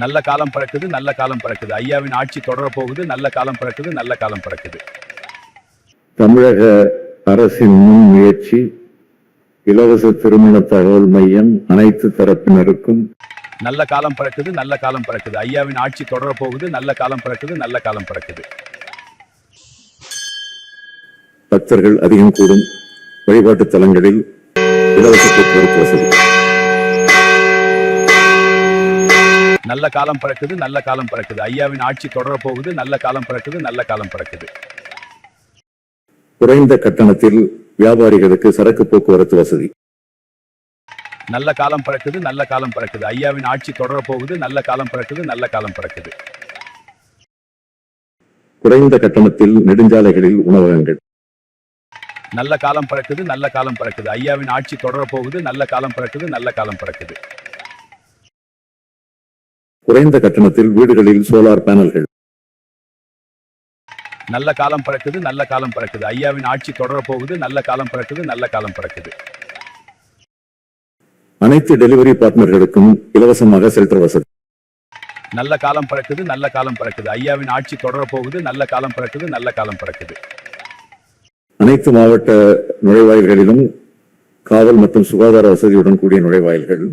நல்ல காலம் பிறக்குது, நல்ல காலம் பிறக்குது. ஐயாவின் ஆட்சி தொடரப் போகுது. நல்ல காலம் பிறக்குது, நல்ல காலம் பிறக்குது. தமிழக அரசின் முன் முயற்சி இலவச திருமண தகவல் மையம் அனைத்து தரப்பினருக்கும் நல்ல காலம் பிறக்குது, நல்ல காலம் பிறக்குது. ஐயாவின் ஆட்சி தொடரப் போகுது. நல்ல காலம் பிறக்குது, நல்ல காலம் பிறக்குது. பக்தர்கள் அதிகம் கூடும் வழிபாட்டு தலங்களில் இலவச போக்குவரத்து வசதி. நல்ல காலம் பிறக்குது, நல்ல காலம் பிறக்குது. ஐயாவின் ஆட்சி தொடரப் போகுது. நல்ல காலம் பிறக்குது, நல்ல காலம் பிறக்குது. குறைந்த கட்டணத்தில் வியாபாரிகளுக்கு சரக்கு போக்குவரத்து வசதி. நல்ல காலம் பிறக்குது, நல்ல காலம் பிறக்குது. ஐயாவின் ஆட்சி தொடரப் போகுது. நல்ல காலம் பிறக்குது, நல்ல காலம் பிறக்குது. குறைந்த கட்டணத்தில் நெடுஞ்சாலைகளில் உணவகங்கள். நல்ல காலம் பிறக்குது, நல்ல காலம் பிறக்குது. ஐயாவின் ஆட்சி தொடரப் போகுது. நல்ல காலம் பிறக்குது, நல்ல காலம் பிறக்குது. குறைந்த கட்டணத்தில் வீடுகளில் சோலார் பேனல்கள். நல்ல காலம் பிறக்குது, நல்ல காலம் பிறக்குது. ஐயாவின் ஆட்சி தொடரப் போகுது. நல்ல காலம் பிறக்குது, நல்ல காலம் பிறக்குது. அனைத்து டெலிவரி பார்ட்னர்களுக்கும் இலவசமாக செல்டர் வசதி. நல்ல காலம் பிறக்குது, நல்ல காலம் பிறக்குது. ஐயாவின் ஆட்சி தொடரப் போகுது. நல்ல காலம் பிறக்குது, நல்ல காலம் பிறக்குது. அனைத்து மாவட்ட நுழைவாயில்களிலும் காவல் மற்றும் சுகாதார வசதியுடன் கூடிய நுழைவாயில்கள்.